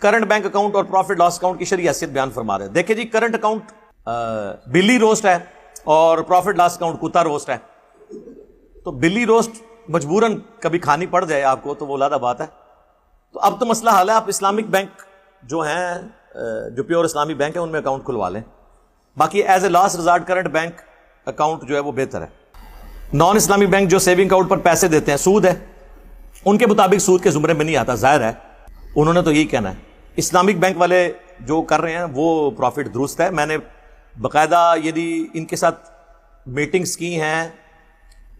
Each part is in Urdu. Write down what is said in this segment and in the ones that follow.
کرنٹ بینک اکاؤنٹ اور پروفٹ لاس اکاؤنٹ کی شرعی حیثیت بیان فرما رہے ہیں. دیکھیں جی, کرنٹ اکاؤنٹ بلی روسٹ ہے اور پروفٹ لاس اکاؤنٹ کتا روسٹ ہے. تو بلی روسٹ مجبوراً کبھی کھانی پڑ جائے آپ کو تو وہ علیحدہ بات ہے. تو اب تو مسئلہ حال ہے, آپ اسلامک بینک جو ہیں, جو پیور اسلامی بینک ہیں, ان میں اکاؤنٹ کھلوا لیں. باقی as a last resort current bank account جو ہے وہ بہتر ہے. نان اسلامی بینک جو سیونگ اکاؤنٹ پر پیسے دیتے ہیں, سود ہے, ان کے مطابق سود کے زمرے میں نہیں آتا, ظاہر ہے. انہوں نے تو یہی کہنا ہے. اسلامک بینک والے جو کر رہے ہیں وہ پروفٹ درست ہے. میں نے باقاعدہ ان کے ساتھ میٹنگز کی ہیں,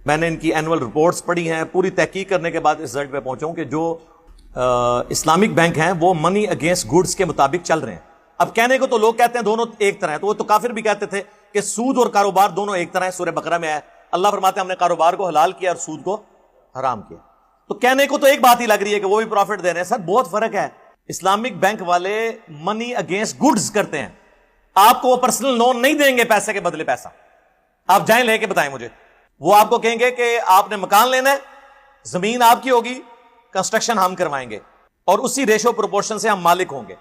میں نے ان کی اینول رپورٹس پڑھی ہیں, پوری تحقیق کرنے کے بعد اس رزلٹ پہ پہنچا ہوں کہ جو اسلامک بینک ہیں وہ منی اگینسٹ گڈس کے مطابق چل رہے ہیں. اب کہنے کو تو لوگ کہتے ہیں دونوں ایک طرح ہیں, تو وہ تو کافر بھی کہتے تھے کہ سود اور کاروبار دونوں ایک طرح ہیں. سورہ بقرہ میں ہے, اللہ فرماتے ہیں ہم نے کاروبار کو حلال کیا اور سود کو حرام کیا. تو کہنے کو تو ایک بات ہی لگ رہی ہے کہ وہ بھی پروفٹ دے رہے ہیں. سر بہت فرق ہے. اسلامک بینک والے منی اگینسٹ گڈس کرتے ہیں. آپ کو وہ پرسنل لون نہیں دیں گے پیسے کے بدلے پیسہ. آپ جائیں لے کے بتائیں مجھے. وہ آپ کو کہیں گے کہ آپ نے مکان لینا ہے, زمین آپ کی ہوگی, کنسٹرکشن ہم کروائیں گے اور اسی ریشو پروپورشن سے ہم مالک ہوں گے.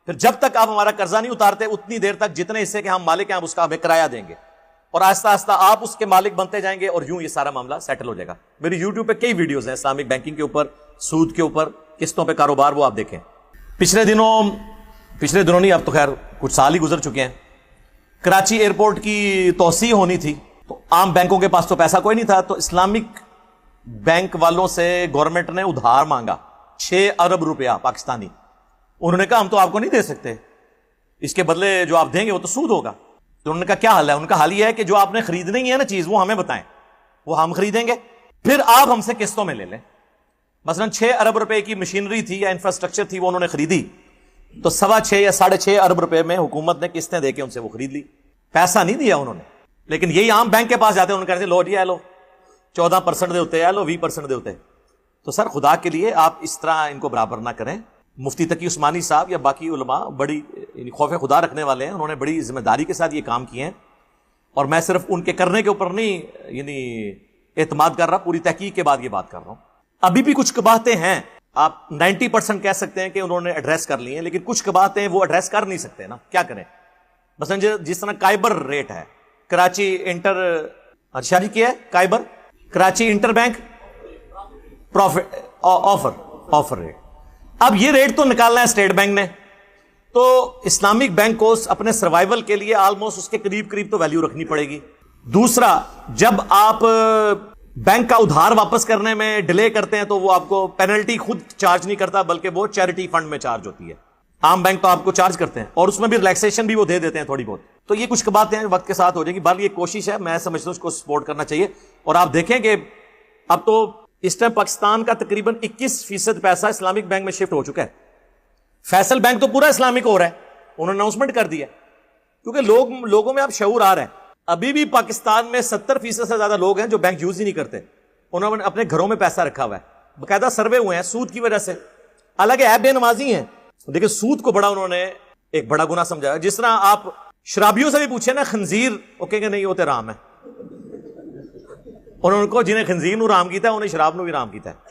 پھر جب تک آپ ہمارا قرضہ نہیں اتارتے اتنی دیر تک جتنے حصے کے ہم مالک ہیں آپ اس کا ہمیں کرایہ دیں گے, اور آہستہ آہستہ آپ اس کے مالک بنتے جائیں گے, اور یوں یہ سارا معاملہ سیٹل ہو جائے گا. میری یوٹیوب پہ کئی ویڈیوز ہیں اسلامک بینکنگ کے اوپر, سود کے اوپر, قسطوں پہ کاروبار, وہ آپ دیکھیں. پچھلے دنوں نہیں, اب تو خیر کچھ سال ہی گزر چکے ہیں, کراچی ایئرپورٹ کی توسیع ہونی تھی. تو عام بینکوں کے پاس تو پیسہ کوئی نہیں تھا, تو اسلامک بینک والوں سے گورنمنٹ نے ادھار مانگا 6 ارب روپیہ پاکستانی. انہوں نے کہا ہم تو آپ کو نہیں دے سکتے, اس کے بدلے جو آپ دیں گے وہ تو سود ہوگا. تو انہوں نے کہا کیا حل ہے؟ ان کا حل یہ ہے کہ جو آپ نے خریدنی ہے نا چیز, وہ ہمیں بتائیں, وہ ہم خریدیں گے, پھر آپ ہم سے قسطوں میں لے لیں. مثلا 6 ارب روپے کی مشینری تھی یا انفراسٹرکچر تھی, وہ انہوں نے خریدی, تو 6.25 یا 6.5 ارب روپے میں حکومت نے قسطیں دے کے ان سے وہ خرید لی. پیسہ نہیں دیا انہوں نے. لیکن یہی عام بینک کے پاس جاتے ہیں, انہوں نے کہتے ہیں لو جی لو 14% دے ہوتے ہیں, لو 20% دے ہوتے ہیں. تو سر خدا کے لیے آپ اس طرح ان کو برابر نہ کریں. مفتی تقی عثمانی صاحب یا باقی علماء بڑی خوف خدا رکھنے والے ہیں, انہوں نے بڑی ذمہ داری کے ساتھ یہ کام کیے ہیں, اور میں صرف ان کے کرنے کے اوپر نہیں اعتماد کر رہا, پوری تحقیق کے بعد یہ بات کر رہا ہوں. ابھی بھی کچھ قباحتیں ہیں, آپ 90% کہہ سکتے ہیں کہ انہوں نے ایڈریس کر لی ہیں, لیکن کچھ قباحتیں وہ ایڈریس کر نہیں سکتے نا, کیا کریں. مثلا جس طرح کائبر ریٹ ہے, کراچی انٹر شادی کیا ہے KIBOR, Karachi inter bank profit offer rate. اب یہ ریٹ تو نکالنا ہے اسٹیٹ بینک نے, تو اسلامک بینک کو اپنے سروائیول کے لیے آلموسٹ اس کے قریب تو ویلیو رکھنی پڑے گی. دوسرا, جب آپ بینک کا ادھار واپس کرنے میں ڈیلے کرتے ہیں تو وہ آپ کو پینلٹی خود چارج نہیں کرتا, بلکہ وہ چیریٹی فنڈ میں چارج ہوتی ہے. عام بینک تو آپ کو چارج کرتے ہیں, اور اس میں بھی ریلیکسیشن بھی وہ دے دیتے ہیں تھوڑی بہت. تو یہ کچھ باتیں ہیں وقت کے ساتھ ہو جائیں گی. بہرحال یہ کوشش ہے, میں سمجھتا ہوں اس کو سپورٹ کرنا چاہیے. اور آپ دیکھیں کہ اب تو اس ٹائم پاکستان کا تقریباً 21% پیسہ اسلامک بینک میں شفٹ ہو چکا ہے. فیصل بینک تو پورا اسلامک ہو رہا ہے, انہوں نے اناؤنسمنٹ کر دیا, کیونکہ لوگوں میں اب شعور آ رہا ہے. ابھی بھی پاکستان میں 70% سے زیادہ لوگ ہیں جو بینک یوز ہی نہیں کرتے, انہوں نے اپنے گھروں میں پیسہ رکھا ہوا ہے. باقاعدہ سروے ہوئے ہیں سود کی وجہ سے. حالانکہ ایپ بے نمازی ہیں, لیکن سود کو بڑا انہوں نے ایک بڑا گناہ سمجھا ہے. جس طرح آپ شرابیوں سے بھی پوچھیں نا, خنزیر وہ کہیں گے نہیں وہ تے رام ہے, اور ان کو جنہیں خنزیر نو رام کیتا ہے انہیں شراب نو بھی رام کیتا ہے.